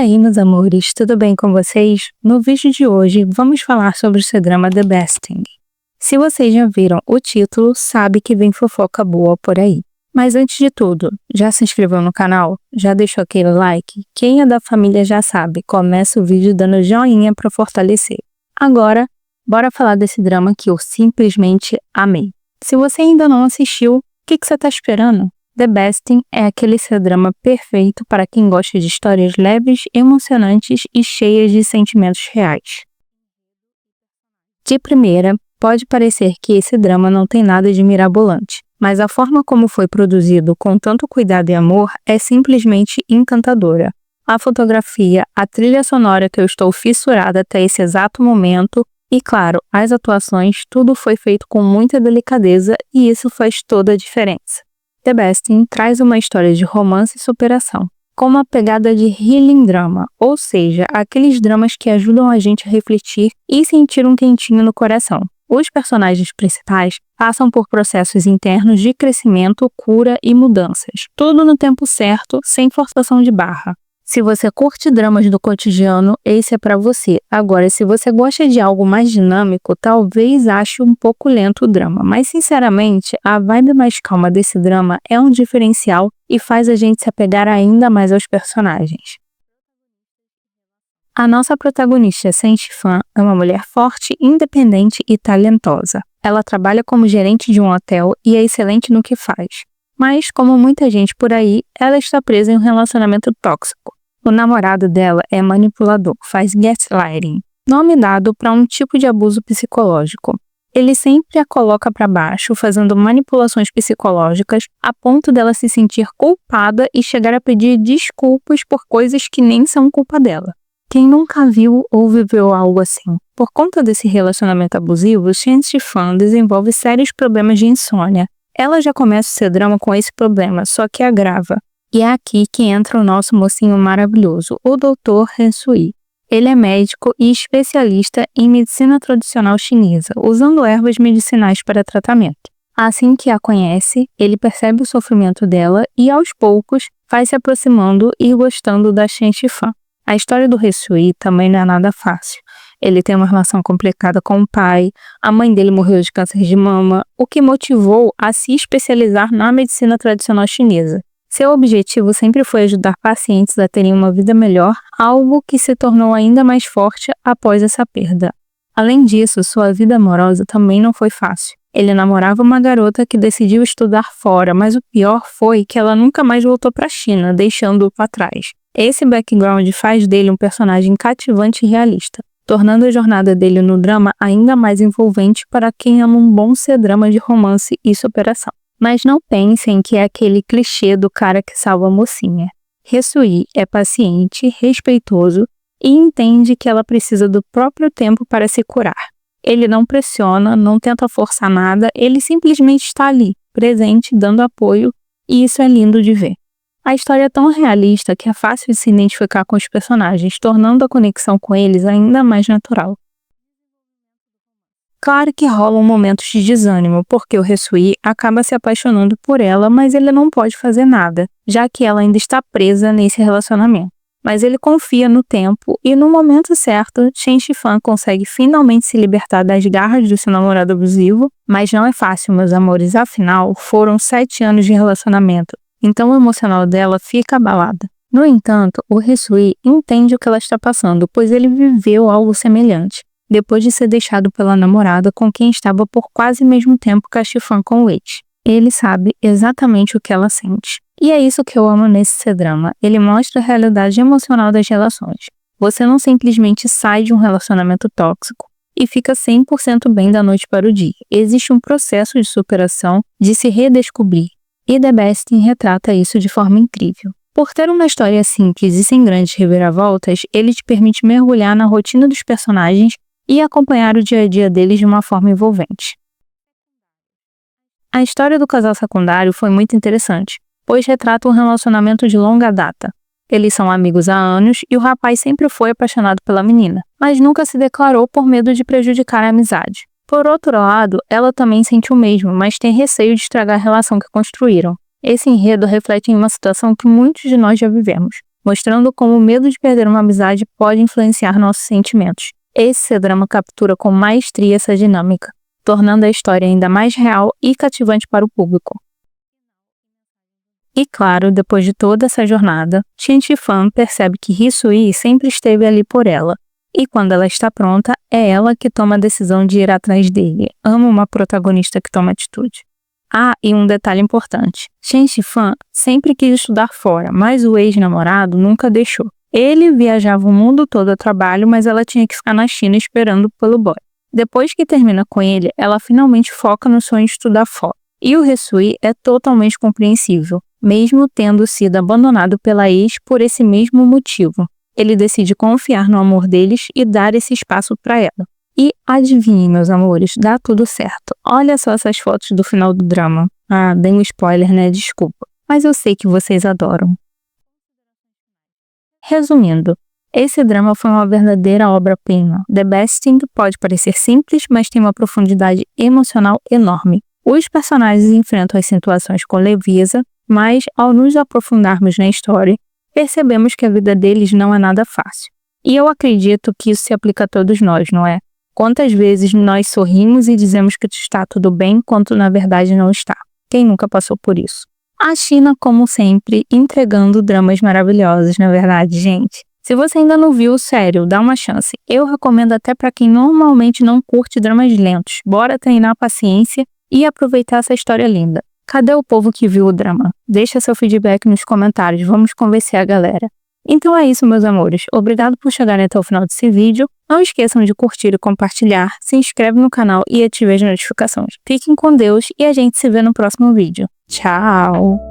aí, meus amores, tudo bem com vocês? No vídeo de hoje, vamos falar sobre o C-drama The Besting. Se vocês já viram o título, sabe que vem fofoca boa por aí. Mas antes de tudo, já se inscreveu no canal? Já deixou aquele like? Quem é da família já sabe, começa o vídeo dando joinha para fortalecer. Agora, bora falar desse drama que eu simplesmente amei. Se você ainda não assistiu, o que você tá esperando? The Besting é aquele C-drama perfeito para quem gosta de histórias leves, emocionantes e cheias de sentimentos reais. De primeira, pode parecer que esse drama não tem nada de mirabolante, mas a forma como foi produzido com tanto cuidado e amor é simplesmente encantadora. A fotografia, a trilha sonora que eu estou fissurada até esse exato momento e, claro, as atuações, tudo foi feito com muita delicadeza e isso faz toda a diferença. The Besting traz uma história de romance e superação, com uma pegada de healing drama, ou seja, aqueles dramas que ajudam a gente a refletir e sentir um quentinho no coração. Os personagens principais passam por processos internos de crescimento, cura e mudanças, tudo no tempo certo, sem forçação de barra. Se você curte dramas do cotidiano, esse é pra você. Agora, se você gosta de algo mais dinâmico, talvez ache um pouco lento o drama. Mas, sinceramente, a vibe mais calma desse drama é um diferencial e faz a gente se apegar ainda mais aos personagens. A nossa protagonista, Sen-Shifan, é uma mulher forte, independente e talentosa. Ela trabalha como gerente de um hotel e é excelente no que faz. Mas, como muita gente por aí, ela está presa em um relacionamento tóxico. O namorado dela é manipulador, faz gaslighting, nome dado para um tipo de abuso psicológico. Ele sempre a coloca para baixo, fazendo manipulações psicológicas a ponto dela se sentir culpada e chegar a pedir desculpas por coisas que nem são culpa dela. Quem nunca viu ou viveu algo assim? Por conta desse relacionamento abusivo, Sen-Shifan desenvolve sérios problemas de insônia. Ela já começa o C-drama com esse problema, só que agrava. E é aqui que entra o nosso mocinho maravilhoso, o Dr. Hensui. Ele é médico e especialista em medicina tradicional chinesa, usando ervas medicinais para tratamento. Assim que a conhece, ele percebe o sofrimento dela e, aos poucos, vai se aproximando e gostando da Sen-Shifan. A história do Hensui também não é nada fácil. Ele tem uma relação complicada com o pai, a mãe dele morreu de câncer de mama, o que motivou a se especializar na medicina tradicional chinesa. Seu objetivo sempre foi ajudar pacientes a terem uma vida melhor, algo que se tornou ainda mais forte após essa perda. Além disso, sua vida amorosa também não foi fácil. Ele namorava uma garota que decidiu estudar fora, mas o pior foi que ela nunca mais voltou para a China, deixando-o para trás. Esse background faz dele um personagem cativante e realista, tornando a jornada dele no drama ainda mais envolvente para quem ama um bom C-drama de romance e superação. Mas não pensem que é aquele clichê do cara que salva a mocinha. Hensui é paciente, respeitoso e entende que ela precisa do próprio tempo para se curar. Ele não pressiona, não tenta forçar nada, ele simplesmente está ali, presente, dando apoio, e isso é lindo de ver. A história é tão realista que é fácil de se identificar com os personagens, tornando a conexão com eles ainda mais natural. Claro que rolam momentos de desânimo, porque o Hensui acaba se apaixonando por ela, mas ele não pode fazer nada, já que ela ainda está presa nesse relacionamento. Mas ele confia no tempo e no momento certo, Sen-Shifan consegue finalmente se libertar das garras do seu namorado abusivo, mas não é fácil, meus amores, afinal, foram 7 anos de relacionamento, então o emocional dela fica abalado. No entanto, o Hensui entende o que ela está passando, pois ele viveu algo semelhante, depois de ser deixado pela namorada com quem estava por quase o mesmo tempo que a Shifan com o ex. Ele sabe exatamente o que ela sente. E é isso que eu amo nesse C-drama. Ele mostra a realidade emocional das relações. Você não simplesmente sai de um relacionamento tóxico e fica 100% bem da noite para o dia. Existe um processo de superação, de se redescobrir. E The Besting retrata isso de forma incrível. Por ter uma história simples e sem grandes reviravoltas, ele te permite mergulhar na rotina dos personagens e acompanhar o dia a dia deles de uma forma envolvente. A história do casal secundário foi muito interessante, pois retrata um relacionamento de longa data. Eles são amigos há anos e o rapaz sempre foi apaixonado pela menina, mas nunca se declarou por medo de prejudicar a amizade. Por outro lado, ela também sente o mesmo, mas tem receio de estragar a relação que construíram. Esse enredo reflete em uma situação que muitos de nós já vivemos. mostrando como o medo de perder uma amizade pode influenciar nossos sentimentos. Esse C-drama captura com maestria essa dinâmica, tornando a história ainda mais real e cativante para o público. E claro, depois de toda essa jornada, Shin Si-fan percebe que Hisui sempre esteve ali por ela, e quando ela está pronta, é ela que toma a decisão de ir atrás dele. Amo uma protagonista que toma atitude. Ah, e um detalhe importante. Shin Si-fan sempre quis estudar fora, mas o ex-namorado nunca deixou. Ele viajava o mundo todo a trabalho, mas ela tinha que ficar na China esperando pelo boy. Depois que termina com ele, ela finalmente foca no sonho de estudar fora. E o Hisui é totalmente compreensível, mesmo tendo sido abandonado pela ex por esse mesmo motivo. Ele decide confiar no amor deles e dar esse espaço para ela. E adivinhem, meus amores, dá tudo certo. Olha só essas fotos do final do drama. Ah, dei um spoiler, né? Desculpa. Mas eu sei que vocês adoram. Resumindo, esse drama foi uma verdadeira obra-prima. The Best Thing pode parecer simples, mas tem uma profundidade emocional enorme. Os personagens enfrentam as situações com leveza, mas ao nos aprofundarmos na história, percebemos que a vida deles não é nada fácil. E eu acredito que isso se aplica a todos nós, não é? Quantas vezes nós sorrimos e dizemos que está tudo bem, quando na verdade não está? Quem nunca passou por isso? A China, como sempre, entregando dramas maravilhosos, na verdade, gente. Se você ainda não viu, sério, dá uma chance. Eu recomendo até para quem normalmente não curte dramas lentos. Bora treinar a paciência e aproveitar essa história linda. Cadê o povo que viu o drama? Deixa seu feedback nos comentários, vamos convencer a galera. Então é isso, meus amores. Obrigado por chegarem até o final desse vídeo. Não esqueçam de curtir e compartilhar, se inscreve no canal e ative as notificações. Fiquem com Deus e a gente se vê no próximo vídeo. Tchau!